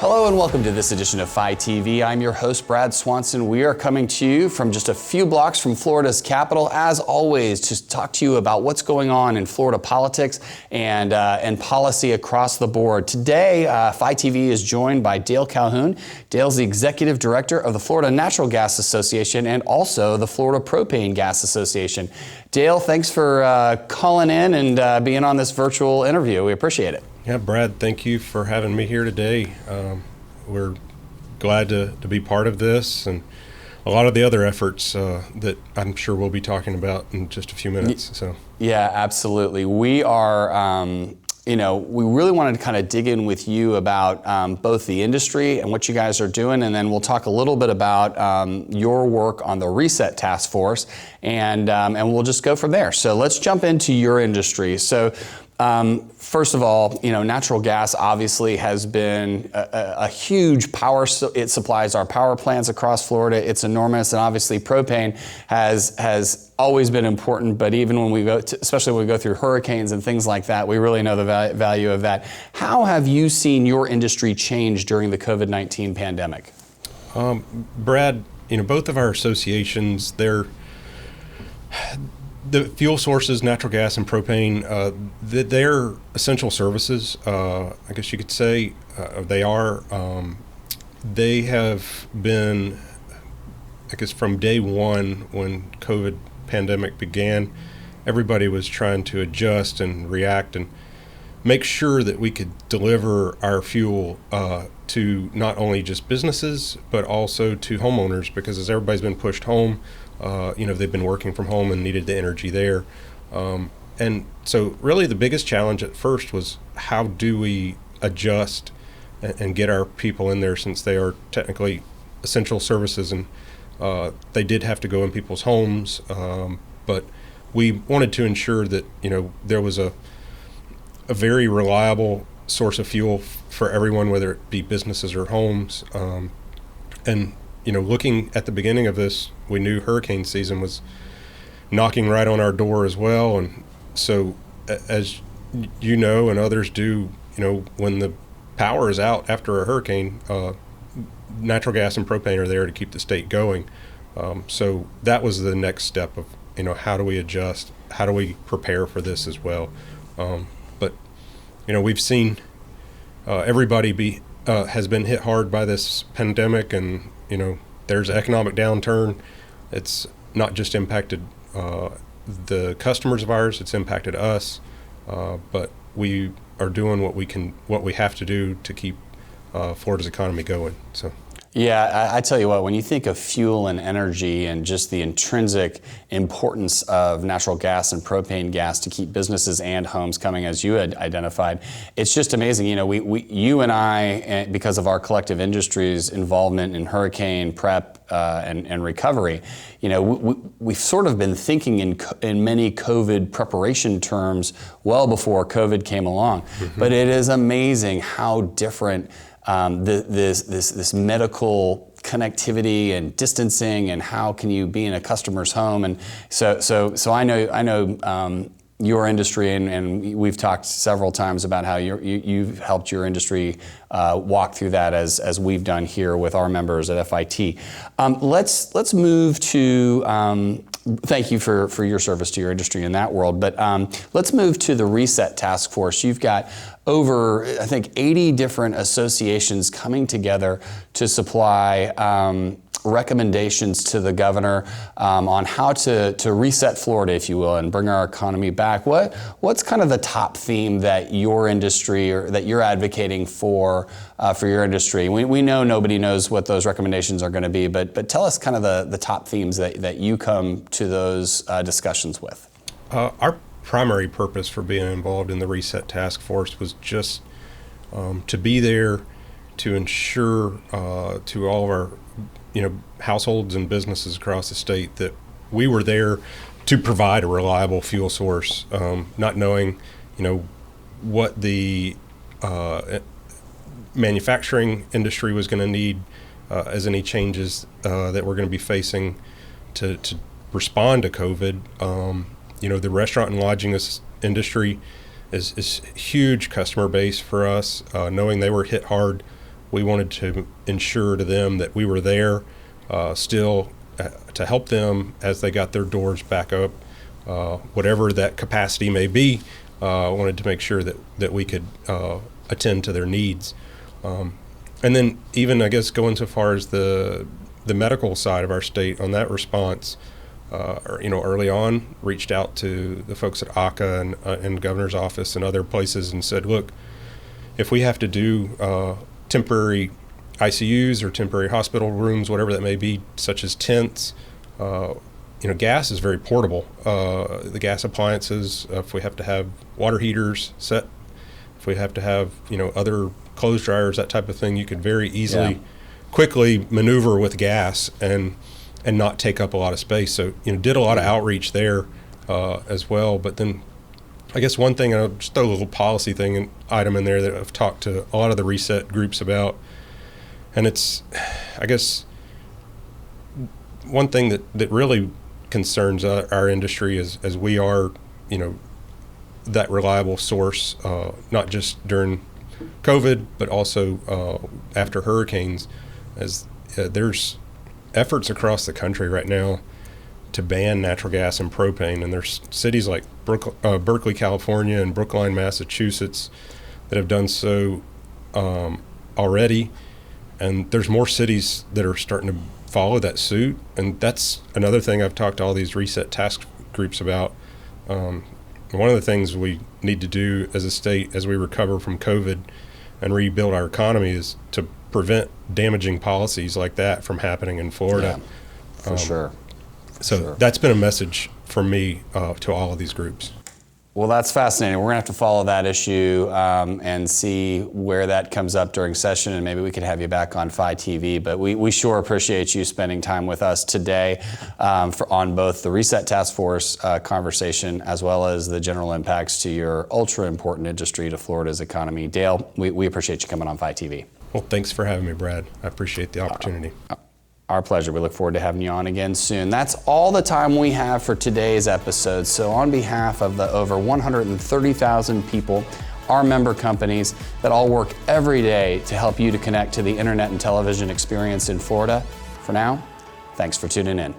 Hello and welcome to this edition of FiTV. I'm your host, Brad Swanson. We are coming to you from just a few blocks from Florida's capital, as always, to talk to you about what's going on in Florida politics and policy across the board. Today, FiTV is joined by Dale Calhoun. Dale's the Executive Director of the Florida Natural Gas Association and also the Florida Propane Gas Association. Dale, thanks for calling in and being on this virtual interview. We appreciate it. Yeah, Brad, thank you for having me here today. We're glad to be part of this and a lot of the other efforts that I'm sure we'll be talking about in just a few minutes. So, yeah, absolutely. We are, we really wanted to kind of dig in with you about both the industry and what you guys are doing, and then we'll talk a little bit about your work on the RESET Taskforce, and we'll just go from there. So let's jump into your industry. So. First of all, natural gas obviously has been a huge power. It supplies our power plants across Florida. It's enormous, and obviously propane has always been important. But even when we go, especially when we go through hurricanes and things like that, we really know the value of that. How have you seen your industry change during the COVID-19 pandemic? Brad, both of our associations, the fuel sources, natural gas and propane, they're essential services, I guess you could say. They are. They have been, I guess, from day one when COVID pandemic began, everybody was trying to adjust and react and make sure that we could deliver our fuel to not only just businesses, but also to homeowners, because as everybody's been pushed home, they've been working from home and needed the energy there. And so really the biggest challenge at first was how do we adjust and get our people in there, since they are technically essential services, and they did have to go in people's homes. But we wanted to ensure that, there was a very reliable source of fuel for everyone, whether it be businesses or homes. Looking at the beginning of this, we knew hurricane season was knocking right on our door as well. And so, as you know, and others do, when the power is out after a hurricane, natural gas and propane are there to keep the state going. So that was the next step of, how do we adjust? How do we prepare for this as well? But we've seen everybody has been hit hard by this pandemic, and there's an economic downturn. It's not just impacted the customers of ours, it's impacted us, but we are doing what we have to do to keep Florida's economy going. So. Yeah, I tell you what, when you think of fuel and energy and just the intrinsic importance of natural gas and propane gas to keep businesses and homes coming, as you had identified, it's just amazing. You and I, because of our collective industries' involvement in hurricane prep and recovery, we've sort of been thinking in many COVID preparation terms well before COVID came along. Mm-hmm. But it is amazing how different this medical connectivity and distancing, and how can you be in a customer's home, and so I know your industry, and we've talked several times about how you've helped your industry walk through that as we've done here with our members at FIT. Let's move to. Thank you for your service to your industry in that world. But let's move to the RESET Taskforce. You've got over, I think, 80 different associations coming together to supply recommendations to the governor on how to reset Florida, if you will, and bring our economy back. What's kind of the top theme that your industry, or that you're advocating for your industry? We know nobody knows what those recommendations are going to be, but tell us kind of the top themes that you come to those discussions with. Our primary purpose for being involved in the RESET Taskforce was just to be there to ensure to all of our households and businesses across the state that we were there to provide a reliable fuel source, not knowing, what the manufacturing industry was going to need as any changes that we're going to be facing to respond to COVID. The restaurant and lodging industry is huge customer base for us, knowing they were hit hard We wanted to ensure to them that we were there still to help them as they got their doors back up, whatever that capacity may be. Wanted to make sure that we could attend to their needs. And then even, I guess, going so far as the medical side of our state on that response, early on, reached out to the folks at ACA and governor's office and other places and said, look, if we have to do temporary ICUs or temporary hospital rooms, whatever that may be, such as tents, gas is very portable. The gas appliances, if we have to have water heaters set, if we have to have, other clothes dryers, that type of thing, you could very easily, quickly maneuver with gas and not take up a lot of space. So, did a lot of outreach there as well. But then I guess one thing, I'll just throw a little policy item in there that I've talked to a lot of the RESET groups about. And it's, I guess, one thing that really concerns our industry as we are, that reliable source, not just during COVID, but also after hurricanes, as there's efforts across the country right now to ban natural gas and propane. And there's cities like Berkeley, California, and Brookline, Massachusetts, that have done so already. And there's more cities that are starting to follow that suit. And that's another thing I've talked to all these RESET task groups about. One of the things we need to do as a state as we recover from COVID and rebuild our economy is to prevent damaging policies like that from happening in Florida. Yeah, for sure. So that's been a message from me to all of these groups. Well, that's fascinating. We're going to have to follow that issue and see where that comes up during session, and maybe we could have you back on FiTV. But we sure appreciate you spending time with us today on both the RESET Taskforce conversation as well as the general impacts to your ultra important industry to Florida's economy. Dale, we appreciate you coming on FiTV. Well, thanks for having me, Brad. I appreciate the opportunity. Our pleasure. We look forward to having you on again soon. That's all the time we have for today's episode. So on behalf of the over 130,000 people, our member companies that all work every day to help you to connect to the internet and television experience in Florida, for now, thanks for tuning in.